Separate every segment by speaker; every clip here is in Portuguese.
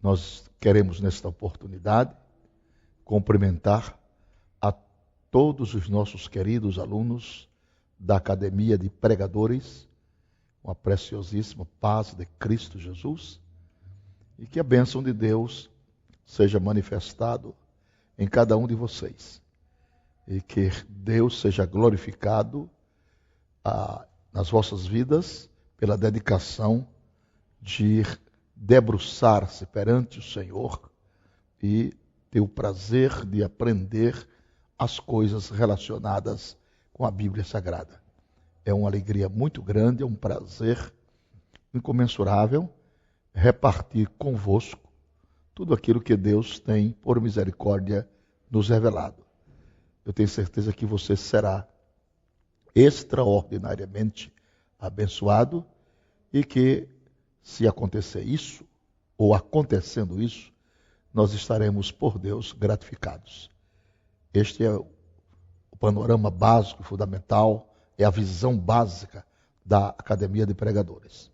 Speaker 1: Nós queremos, nesta oportunidade, cumprimentar a todos os nossos queridos alunos da Academia de Pregadores, com a preciosíssima paz de Cristo Jesus, e que a bênção de Deus seja manifestado em cada um de vocês, e que Deus seja glorificado nas vossas vidas pela dedicação de debruçar-se perante o Senhor e ter o prazer de aprender as coisas relacionadas com a Bíblia Sagrada. É uma alegria muito grande, é um prazer incomensurável repartir convosco tudo aquilo que Deus tem, por misericórdia, nos revelado. Eu tenho certeza que você será extraordinariamente abençoado e que, se acontecer isso, ou acontecendo isso, nós estaremos, por Deus, gratificados. Este é o panorama básico, fundamental, é a visão básica da Academia de Pregadores.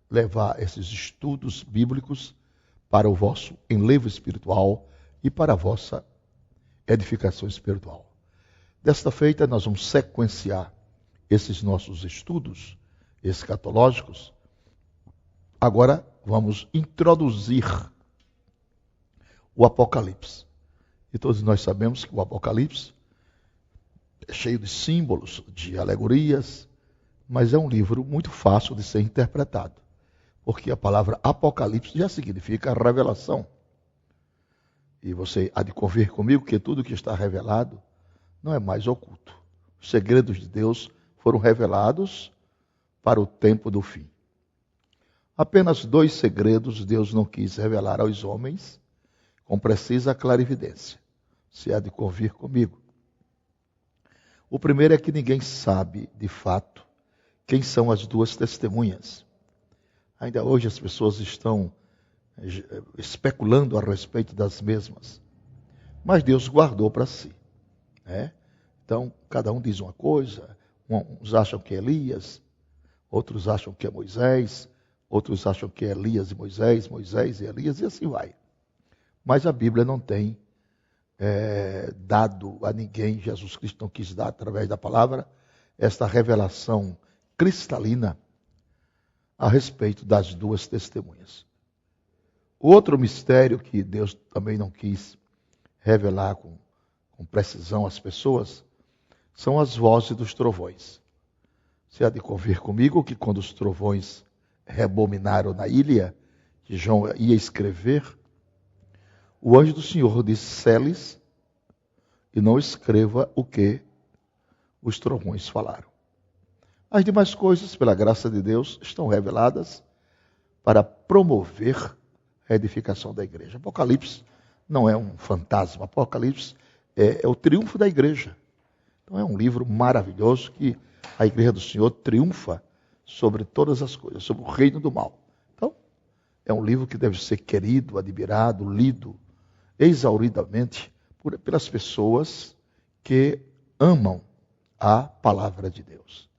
Speaker 1: Levar esses estudos bíblicos para o vosso enlevo espiritual e para a vossa edificação espiritual. Desta feita, nós vamos sequenciar esses nossos estudos escatológicos. Agora, vamos introduzir o Apocalipse. E todos nós sabemos que o Apocalipse é cheio de símbolos, de alegorias, mas é um livro muito fácil de ser interpretado. Porque a palavra Apocalipse já significa revelação. E você há de convir comigo que tudo que está revelado não é mais oculto. Os segredos de Deus foram revelados para o tempo do fim. Apenas 2 segredos Deus não quis revelar aos homens com precisa clarividência. Você há de convir comigo. O primeiro é que ninguém sabe, de fato, quem são as 2 testemunhas. Ainda hoje as pessoas estão especulando a respeito das mesmas. Mas Deus guardou para si. Né? Então, cada um diz uma coisa. Uns acham que é Elias, outros acham que é Moisés, outros acham que é Elias e Moisés, Moisés e Elias, e assim vai. Mas a Bíblia não tem dado a ninguém, Jesus Cristo não quis dar através da palavra, esta revelação cristalina a respeito das 2 testemunhas. Outro mistério que Deus também não quis revelar com precisão às pessoas são as vozes dos trovões. Você há de convir comigo que quando os trovões rebominaram na ilha, que João ia escrever, o anjo do Senhor disse: "Seles, e não escreva o que os trovões falaram." As demais coisas, pela graça de Deus, estão reveladas para promover a edificação da igreja. Apocalipse não é um fantasma. Apocalipse é o triunfo da igreja. Então é um livro maravilhoso que a igreja do Senhor triunfa sobre todas as coisas, sobre o reino do mal. Então, é um livro que deve ser querido, admirado, lido exauridamente pelas pessoas que amam a palavra de Deus.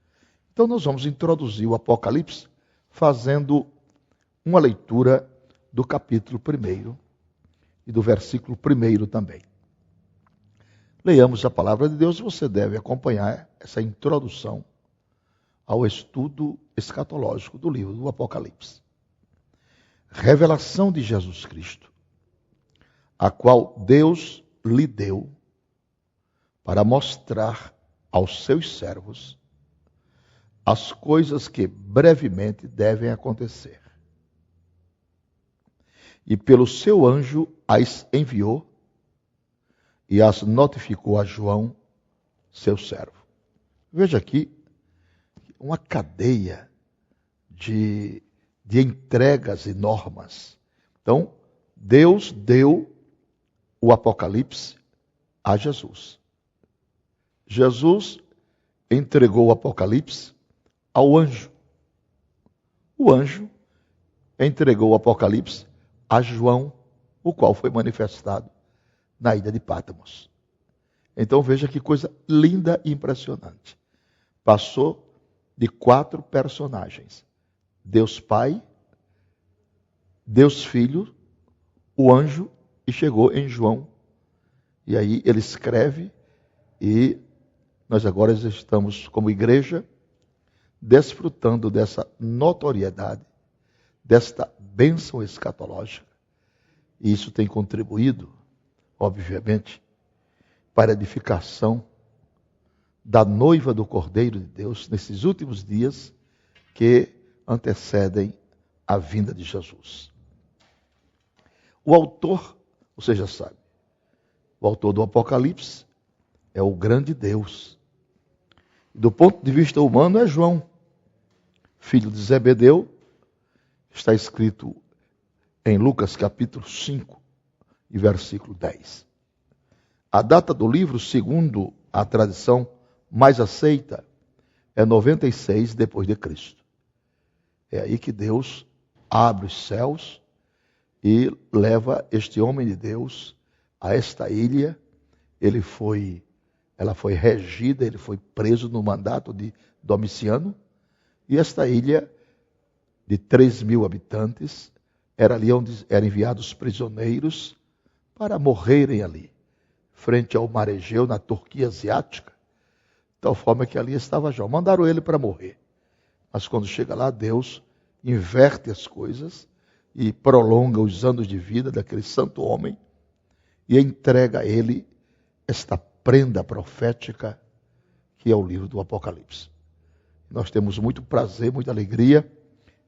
Speaker 1: Então nós vamos introduzir o Apocalipse fazendo uma leitura do capítulo 1 e do versículo 1 também. Leiamos a palavra de Deus e você deve acompanhar essa introdução ao estudo escatológico do livro do Apocalipse. Revelação de Jesus Cristo, a qual Deus lhe deu para mostrar aos seus servos as coisas que brevemente devem acontecer. E pelo seu anjo as enviou e as notificou a João, seu servo. Veja aqui uma cadeia de entregas e normas. Então, Deus deu o Apocalipse a Jesus. Jesus entregou o Apocalipse ao anjo. O anjo entregou o Apocalipse a João, o qual foi manifestado na ilha de Pátmos. Então veja que coisa linda e impressionante. Passou de 4 personagens: Deus Pai, Deus Filho, o anjo e chegou em João. E aí ele escreve e nós agora estamos, como igreja, desfrutando dessa notoriedade, desta bênção escatológica. E isso tem contribuído, obviamente, para a edificação da noiva do Cordeiro de Deus nesses últimos dias que antecedem a vinda de Jesus. O autor, você já sabe, o autor do Apocalipse é o grande Deus. Do ponto de vista humano é João, filho de Zebedeu, está escrito em Lucas capítulo 5 e versículo 10. A data do livro, segundo a tradição mais aceita, é 96 depois de Cristo. É aí que Deus abre os céus e leva este homem de Deus a esta ilha. Ela foi regida, ele foi preso no mandato de Domiciano. E esta ilha, de 3.000 habitantes, era ali onde eram enviados prisioneiros para morrerem ali, frente ao mar Egeu, na Turquia asiática. De tal forma que ali estava João. Mandaram ele para morrer. Mas quando chega lá, Deus inverte as coisas e prolonga os anos de vida daquele santo homem e entrega a ele esta prenda profética que é o livro do Apocalipse. Nós temos muito prazer, muita alegria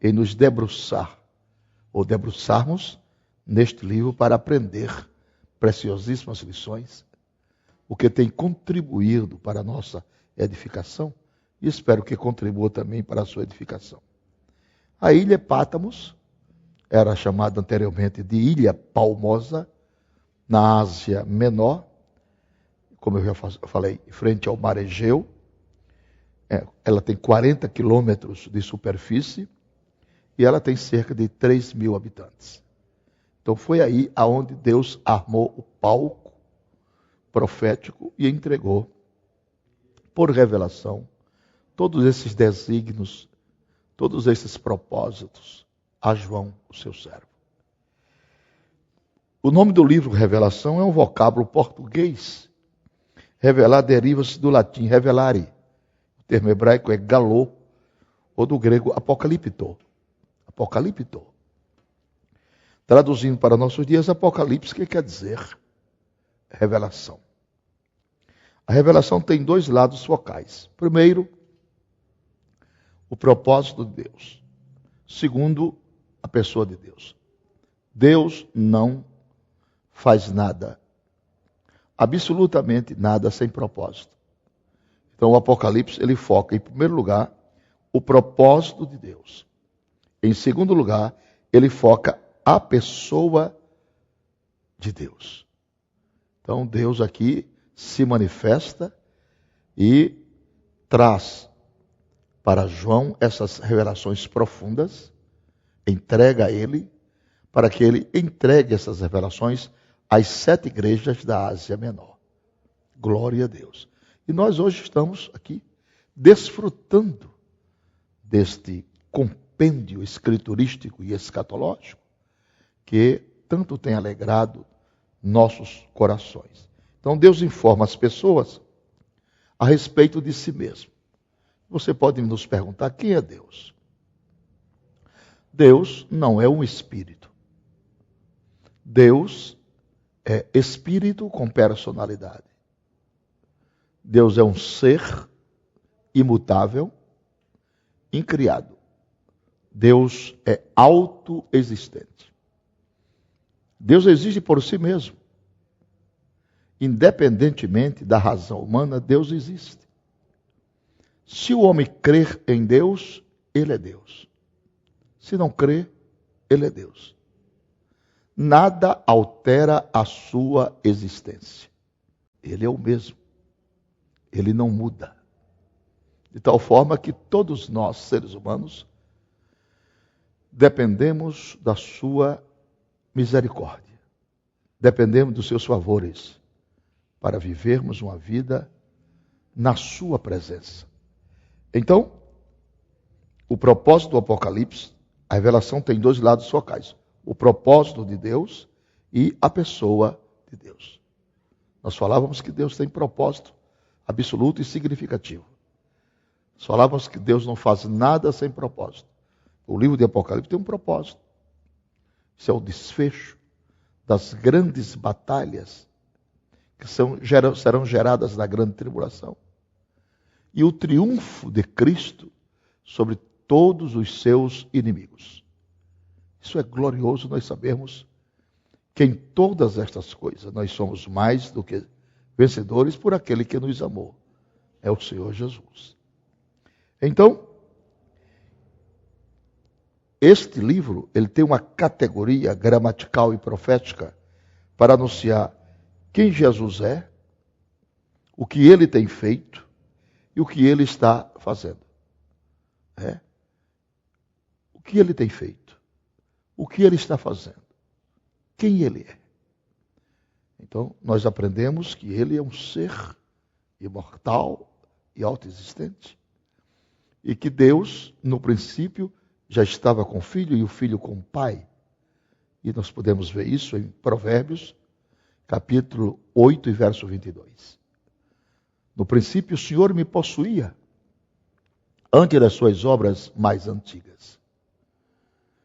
Speaker 1: em nos debruçar ou debruçarmos neste livro para aprender preciosíssimas lições, o que tem contribuído para a nossa edificação e espero que contribua também para a sua edificação. A ilha Pátamos era chamada anteriormente de Ilha Palmosa, na Ásia Menor, como eu já falei, frente ao mar Egeu. Ela tem 40 quilômetros de superfície e ela tem cerca de 3.000 habitantes. Então foi aí aonde Deus armou o palco profético e entregou, por revelação, todos esses desígnios, todos esses propósitos a João, o seu servo. O nome do livro Revelação é um vocábulo português. Revelar deriva-se do latim revelare. O termo hebraico é galô, ou do grego apocalipto. Apocalipto. Traduzindo para nossos dias, Apocalipse, que quer dizer revelação. A revelação tem dois lados focais. Primeiro, o propósito de Deus. Segundo, a pessoa de Deus. Deus não faz nada, absolutamente nada sem propósito. Então o Apocalipse, ele foca em primeiro lugar o propósito de Deus. Em segundo lugar, ele foca a pessoa de Deus. Então Deus aqui se manifesta e traz para João essas revelações profundas, entrega a ele, para que ele entregue essas revelações às 7 igrejas da Ásia Menor. Glória a Deus. E nós hoje estamos aqui desfrutando deste compêndio escriturístico e escatológico que tanto tem alegrado nossos corações. Então Deus informa as pessoas a respeito de si mesmo. Você pode nos perguntar, quem é Deus? Deus não é um espírito. Deus é espírito com personalidade. Deus é um ser imutável, incriado. Deus é autoexistente. Deus existe por si mesmo. Independentemente da razão humana, Deus existe. Se o homem crer em Deus, ele é Deus. Se não crer, ele é Deus. Nada altera a sua existência. Ele é o mesmo. Ele não muda. De tal forma que todos nós, seres humanos, dependemos da sua misericórdia. Dependemos dos seus favores para vivermos uma vida na sua presença. Então, o propósito do Apocalipse, a revelação tem dois lados focais. O propósito de Deus e a pessoa de Deus. Nós falávamos que Deus tem propósito absoluto e significativo. Nós falávamos que Deus não faz nada sem propósito. O livro de Apocalipse tem um propósito. Isso é o desfecho das grandes batalhas que serão geradas na grande tribulação. E o triunfo de Cristo sobre todos os seus inimigos. Isso é glorioso nós sabermos que em todas estas coisas nós somos mais do que vencedores por aquele que nos amou. É o Senhor Jesus. Então, este livro, ele tem uma categoria gramatical e profética para anunciar quem Jesus é, o que ele tem feito e o que ele está fazendo. O que ele tem feito, o que ele está fazendo, quem ele é. Então, nós aprendemos que ele é um ser imortal e autoexistente. E que Deus, no princípio, já estava com o Filho e o Filho com o Pai. E nós podemos ver isso em Provérbios, capítulo 8 e verso 22. No princípio, o Senhor me possuía, antes das suas obras mais antigas.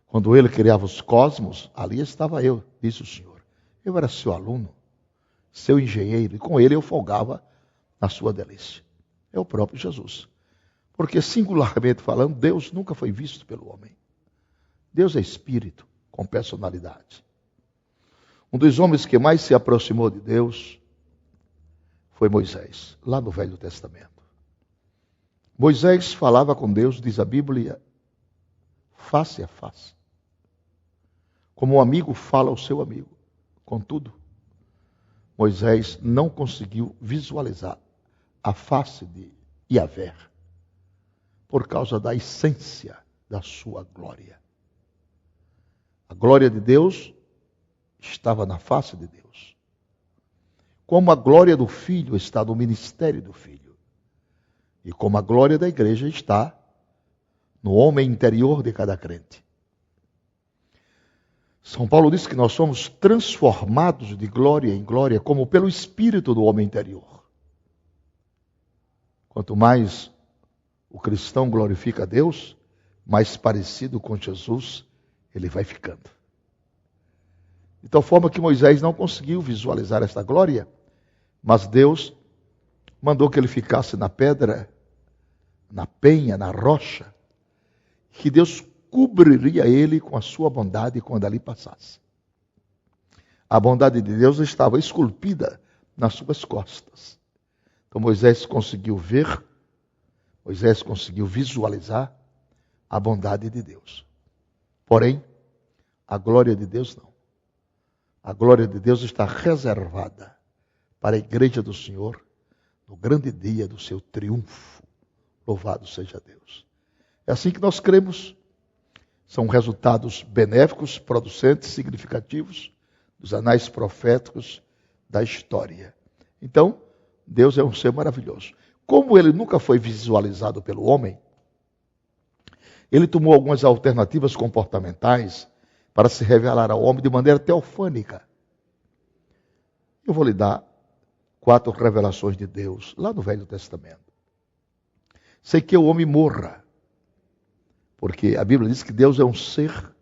Speaker 1: Quando ele criava os cosmos, ali estava eu, disse o Senhor. Eu era seu aluno, seu engenheiro, e com ele eu folgava na sua delícia. É o próprio Jesus. Porque, singularmente falando, Deus nunca foi visto pelo homem. Deus é espírito, com personalidade. Um dos homens que mais se aproximou de Deus foi Moisés, lá no Velho Testamento. Moisés falava com Deus, diz a Bíblia, face a face. Como um amigo fala ao seu amigo. Contudo, Moisés não conseguiu visualizar a face de Yahvé, por causa da essência da sua glória. A glória de Deus estava na face de Deus. Como a glória do Filho está no ministério do Filho. E como a glória da igreja está no homem interior de cada crente. São Paulo diz que nós somos transformados de glória em glória, como pelo Espírito do homem interior. Quanto mais o cristão glorifica a Deus, mais parecido com Jesus ele vai ficando. De tal forma que Moisés não conseguiu visualizar esta glória, mas Deus mandou que ele ficasse na pedra, na penha, na rocha, que Deus cobriria ele com a sua bondade quando ali passasse. A bondade de Deus estava esculpida nas suas costas. Então Moisés conseguiu ver, Moisés conseguiu visualizar a bondade de Deus. Porém, a glória de Deus não. A glória de Deus está reservada para a igreja do Senhor no grande dia do seu triunfo. Louvado seja Deus. É assim que nós cremos. São resultados benéficos, producentes, significativos dos anais proféticos da história. Então, Deus é um ser maravilhoso. Como ele nunca foi visualizado pelo homem, ele tomou algumas alternativas comportamentais para se revelar ao homem de maneira teofânica. Eu vou lhe dar 4 revelações de Deus, lá no Velho Testamento. Sei que o homem morra, porque a Bíblia diz que Deus é um ser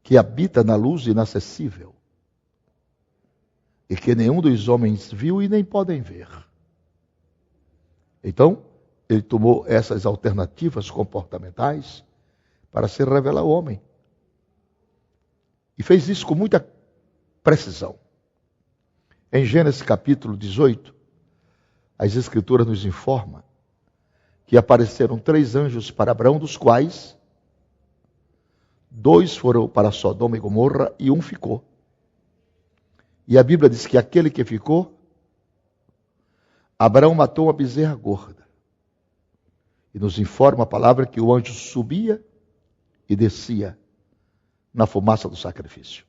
Speaker 1: que habita na luz inacessível e que nenhum dos homens viu e nem podem ver. Então, ele tomou essas alternativas comportamentais para se revelar ao homem. E fez isso com muita precisão. Em Gênesis capítulo 18, as Escrituras nos informam que apareceram 3 anjos para Abraão, dos quais 2 foram para Sodoma e Gomorra e 1 ficou. E a Bíblia diz que aquele que ficou, Abraão matou uma bezerra gorda. E nos informa a palavra que o anjo subia e descia na fumaça do sacrifício.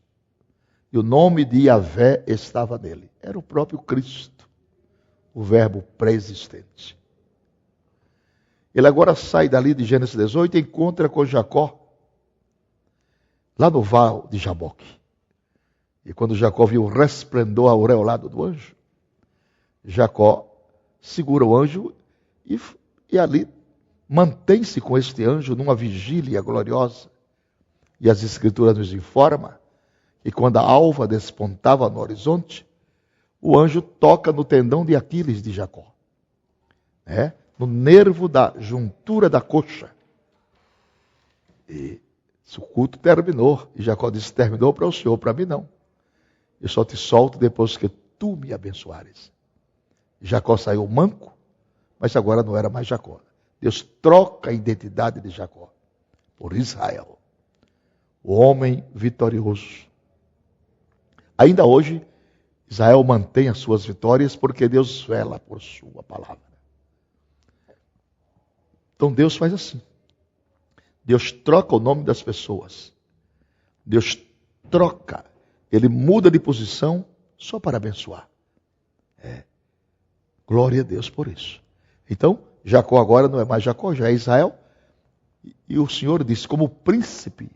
Speaker 1: E o nome de Yahvé estava nele. Era o próprio Cristo, o verbo pré-existente. Ele agora sai dali de Gênesis 18 e encontra com Jacó, lá no Val de Jaboque. E quando Jacó viu o resplendor aureolado do anjo, Jacó segura o anjo e ali mantém-se com este anjo numa vigília gloriosa. E as Escrituras nos informam que quando a alva despontava no horizonte, o anjo toca no tendão de Aquiles de Jacó, no nervo da juntura da coxa. E o culto terminou. E Jacó disse: terminou para o Senhor, para mim não. Eu só te solto depois que tu me abençoares. Jacó saiu manco, mas agora não era mais Jacó. Deus troca a identidade de Jacó por Israel, o homem vitorioso. Ainda hoje, Israel mantém as suas vitórias porque Deus vela por sua palavra. Então Deus faz assim. Deus troca o nome das pessoas. Deus troca. Ele muda de posição só para abençoar. Glória a Deus por isso. Então, Jacó agora não é mais Jacó, já é Israel. E o Senhor disse: como príncipe,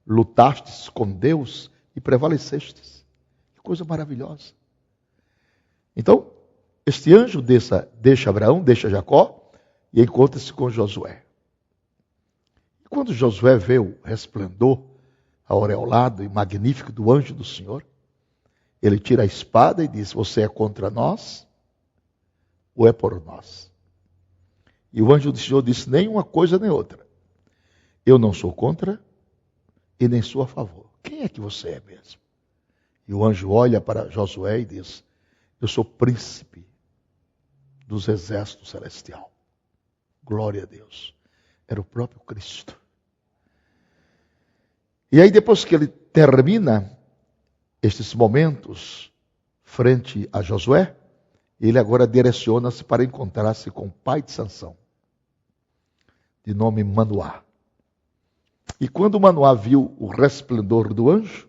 Speaker 1: lutastes com Deus e prevalecestes. Que coisa maravilhosa. Então, este anjo deixa Abraão, deixa Jacó e encontra-se com Josué. E quando Josué vê o resplendor aureolado e magnífico do anjo do Senhor, ele tira a espada e diz: você é contra nós ou é por nós? E o anjo do Senhor disse: nem uma coisa nem outra. Eu não sou contra e nem sou a favor. Quem é que você é mesmo? E o anjo olha para Josué e diz: eu sou príncipe dos exércitos celestial. Glória a Deus. Era o próprio Cristo. E aí, depois que ele termina estes momentos frente a Josué, ele agora direciona-se para encontrar-se com o pai de Sansão, de nome Manoá. E quando Manoá viu o resplendor do anjo,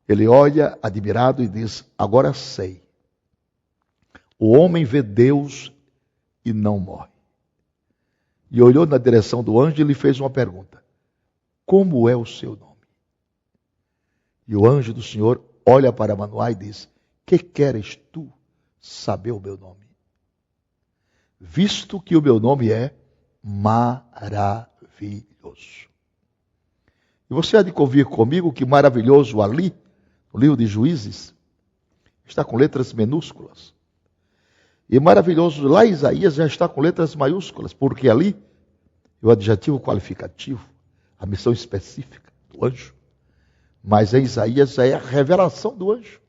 Speaker 1: ele olha admirado e diz: agora sei. O homem vê Deus e não morre. E olhou na direção do anjo e lhe fez uma pergunta: como é o seu nome? E o anjo do Senhor olha para Manoá e diz: que queres tu saber o meu nome? Visto que o meu nome é maravilhoso. E você há de convir comigo que maravilhoso ali, no livro de Juízes, está com letras minúsculas. E maravilhoso lá em Isaías já está com letras maiúsculas, porque ali é o adjetivo qualificativo, a missão específica do anjo. Mas em Isaías é a revelação do anjo.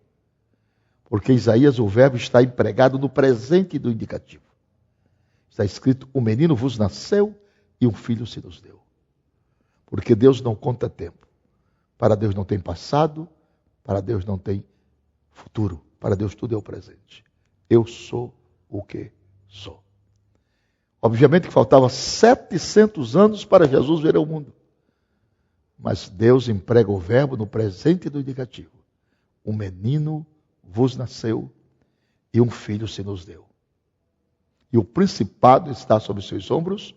Speaker 1: Porque em Isaías o verbo está empregado no presente do indicativo. Está escrito: um menino vos nasceu e um filho se nos deu. Porque Deus não conta tempo. Para Deus não tem passado, para Deus não tem futuro. Para Deus tudo é o presente. Eu sou o que sou. Obviamente que faltava 700 anos para Jesus vir ao mundo. Mas Deus emprega o verbo no presente do indicativo. Um menino vos nasceu e um filho se nos deu. E o principado está sobre os seus ombros,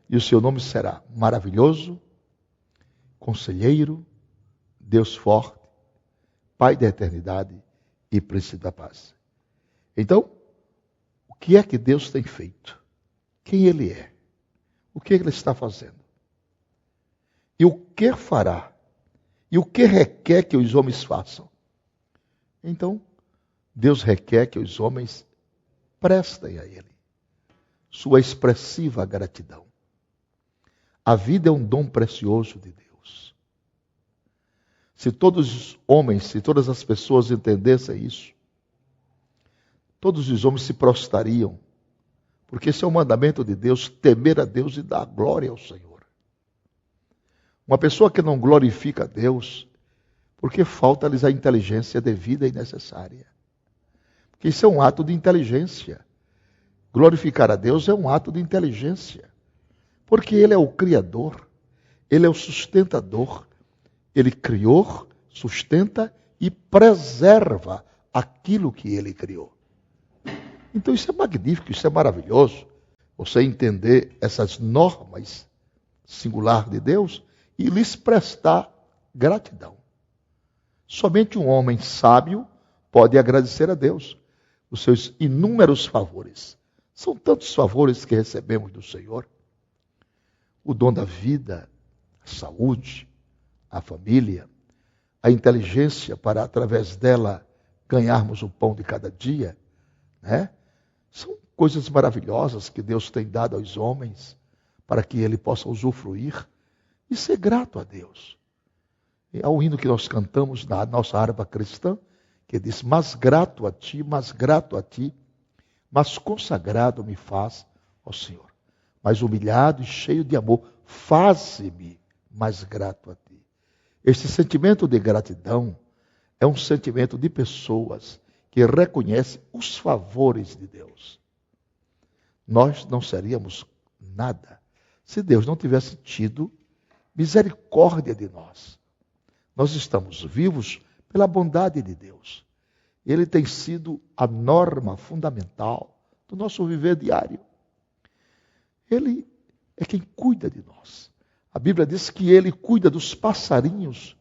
Speaker 1: e o seu nome será Maravilhoso, Conselheiro, Deus Forte, Pai da Eternidade e Príncipe da Paz. Então, o que é que Deus tem feito? Quem Ele é? O que Ele está fazendo? E o que fará? E o que requer que os homens façam? Então, Deus requer que os homens prestem a Ele sua expressiva gratidão. A vida é um dom precioso de Deus. Se todos os homens, se todas as pessoas entendessem isso, todos os homens se prostrariam, porque esse é o mandamento de Deus: temer a Deus e dar glória ao Senhor. Uma pessoa que não glorifica a Deus, porque falta-lhes a inteligência devida e necessária. Porque isso é um ato de inteligência. Glorificar a Deus é um ato de inteligência. Porque Ele é o Criador, Ele é o sustentador. Ele criou, sustenta e preserva aquilo que Ele criou. Então isso é magnífico, isso é maravilhoso. Você entender essas normas singulares de Deus e lhes prestar gratidão. Somente um homem sábio pode agradecer a Deus os seus inúmeros favores. São tantos favores que recebemos do Senhor. O dom da vida, a saúde, a família, a inteligência para, através dela, ganharmos o pão de cada dia, né? São coisas maravilhosas que Deus tem dado aos homens para que ele possa usufruir e ser grato a Deus. E há um hino que nós cantamos na nossa harpa cristã, que diz: mais grato a ti, mais consagrado me faz, ó Senhor. Mais humilhado e cheio de amor, faze-me mais grato a ti. Este sentimento de gratidão é um sentimento de pessoas que reconhecem os favores de Deus. Nós não seríamos nada se Deus não tivesse tido misericórdia de nós. Nós estamos vivos pela bondade de Deus. Ele tem sido a norma fundamental do nosso viver diário. Ele é quem cuida de nós. A Bíblia diz que ele cuida dos passarinhos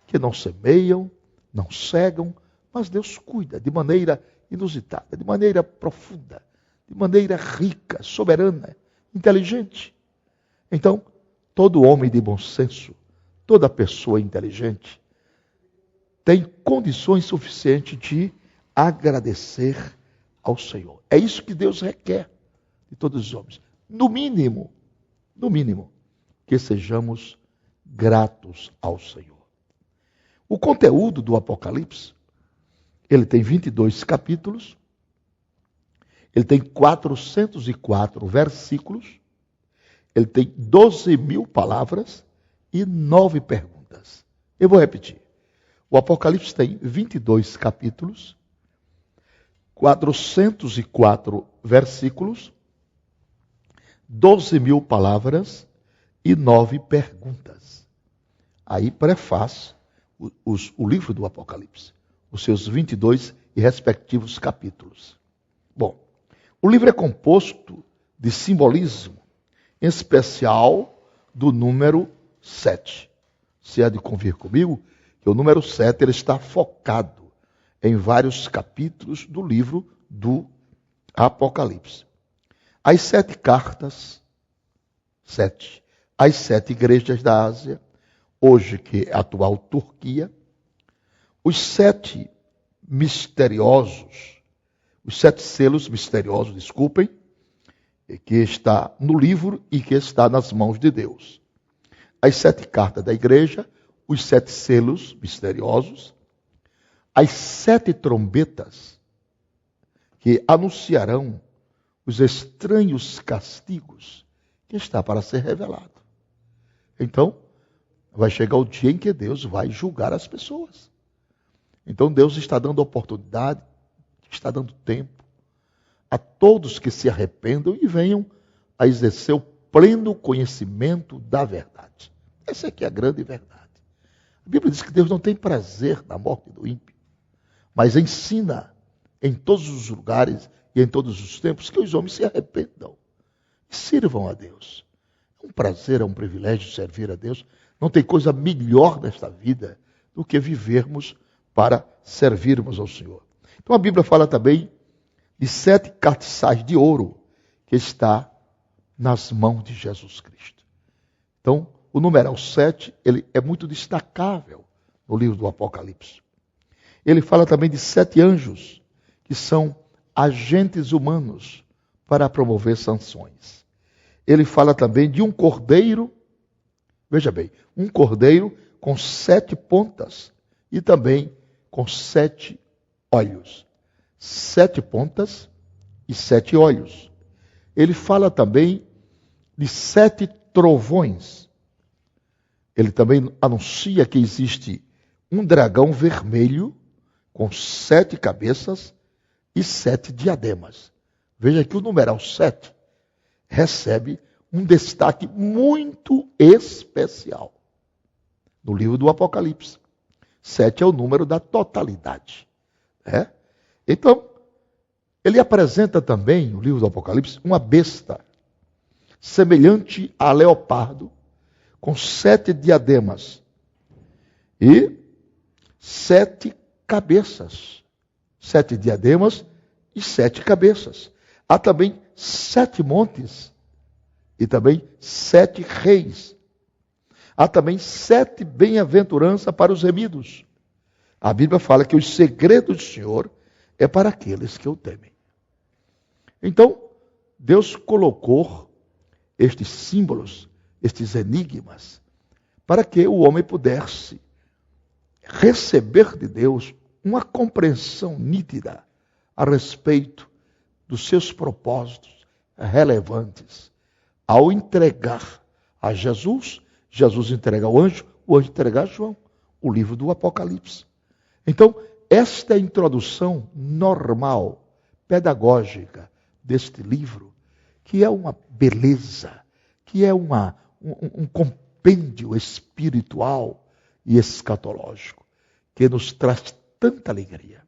Speaker 1: que não semeiam, não cegam, mas Deus cuida de maneira inusitada, de maneira profunda, de maneira rica, soberana, inteligente. Então, todo homem de bom senso, toda pessoa inteligente, tem condições suficientes de agradecer ao Senhor. É isso que Deus requer de todos os homens. No mínimo, que sejamos gratos ao Senhor. O conteúdo do Apocalipse, ele tem 22 capítulos, ele tem 404 versículos, ele tem 12.000 palavras e 9 perguntas. Eu vou repetir. O Apocalipse tem 22 capítulos, 404 versículos, 12.000 palavras e 9 perguntas. Aí prefaz o livro do Apocalipse, os seus 22 e respectivos capítulos. Bom, o livro é composto de simbolismo, em especial do número 7. Se há de convir comigo, que o número 7 ele está focado em vários capítulos do livro do Apocalipse. As 7 cartas, 7, as 7 igrejas da Ásia, hoje que é a atual Turquia, os 7 misteriosos, os 7 selos misteriosos, desculpem, que está no livro e que está nas mãos de Deus. As 7 cartas da igreja, os 7 selos misteriosos, as 7 trombetas que anunciarão os estranhos castigos que está para ser revelado. Então, vai chegar o dia em que Deus vai julgar as pessoas. Então, Deus está dando oportunidade, está dando tempo a todos que se arrependam e venham a exercer o pleno conhecimento da verdade. Essa aqui é a grande verdade. A Bíblia diz que Deus não tem prazer na morte do ímpio, mas ensina em todos os lugares e em todos os tempos que os homens se arrependam e sirvam a Deus. É um prazer, é um privilégio servir a Deus. Não tem coisa melhor nesta vida do que vivermos para servirmos ao Senhor. Então a Bíblia fala também de 7 castiçais de ouro que está nas mãos de Jesus Cristo. Então, o numeral 7, ele é muito destacável no livro do Apocalipse. Ele fala também de 7 anjos, que são agentes humanos para promover sanções. Ele fala também de um cordeiro, veja bem, um cordeiro com 7 pontas e também com 7 olhos. 7 pontas e 7 olhos. Ele fala também de 7 trovões. Ele também anuncia que existe um dragão vermelho com 7 cabeças e 7 diademas. Veja que o numeral 7 recebe um destaque muito especial no livro do Apocalipse. 7 é o número da totalidade. Né? Então, ele apresenta também, no livro do Apocalipse, uma besta semelhante a leopardo, com 7 diademas e 7 cabeças, 7 diademas e 7 cabeças. Há também 7 montes e também 7 reis. Há também 7 bem-aventuranças para os remidos. A Bíblia fala que os segredos do Senhor é para aqueles que o temem. Então, Deus colocou estes símbolos, estes enigmas, para que o homem pudesse receber de Deus uma compreensão nítida a respeito dos seus propósitos relevantes. Ao entregar a Jesus, Jesus entrega ao anjo, o anjo entrega a João, o livro do Apocalipse. Então, esta é a introdução normal, pedagógica deste livro, que é uma beleza, que é um compêndio espiritual e escatológico, que nos traz tanta alegria,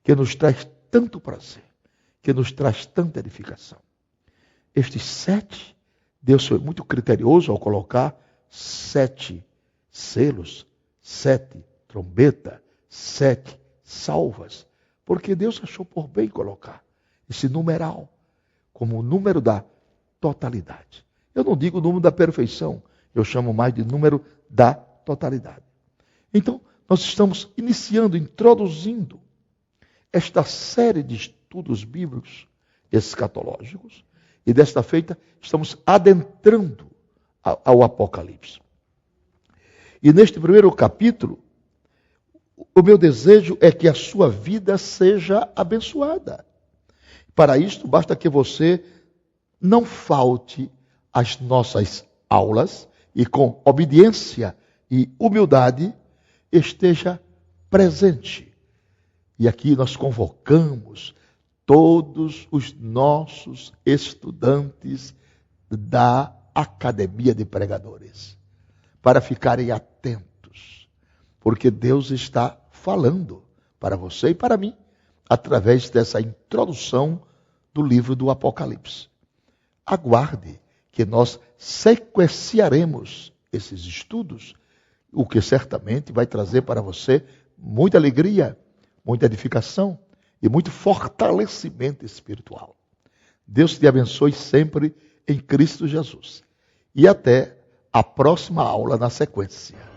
Speaker 1: que nos traz tanto prazer, que nos traz tanta edificação. Estes 7, Deus foi muito criterioso ao colocar 7 selos, 7 trombetas, 7 salvas, porque Deus achou por bem colocar esse numeral como o número da totalidade. Eu não digo o número da perfeição, eu chamo mais de número da totalidade. Então, nós estamos introduzindo esta série de estudos bíblicos escatológicos, e desta feita estamos adentrando ao Apocalipse. E neste primeiro capítulo, o meu desejo é que a sua vida seja abençoada. Para isto, basta que você não falte às nossas aulas e com obediência e humildade esteja presente. E aqui nós convocamos todos os nossos estudantes da Academia de Pregadores para ficarem atentos, porque Deus está falando para você e para mim através dessa introdução do livro do Apocalipse. Aguarde que nós sequenciaremos esses estudos, o que certamente vai trazer para você muita alegria, muita edificação e muito fortalecimento espiritual. Deus te abençoe sempre em Cristo Jesus. E até a próxima aula na sequência.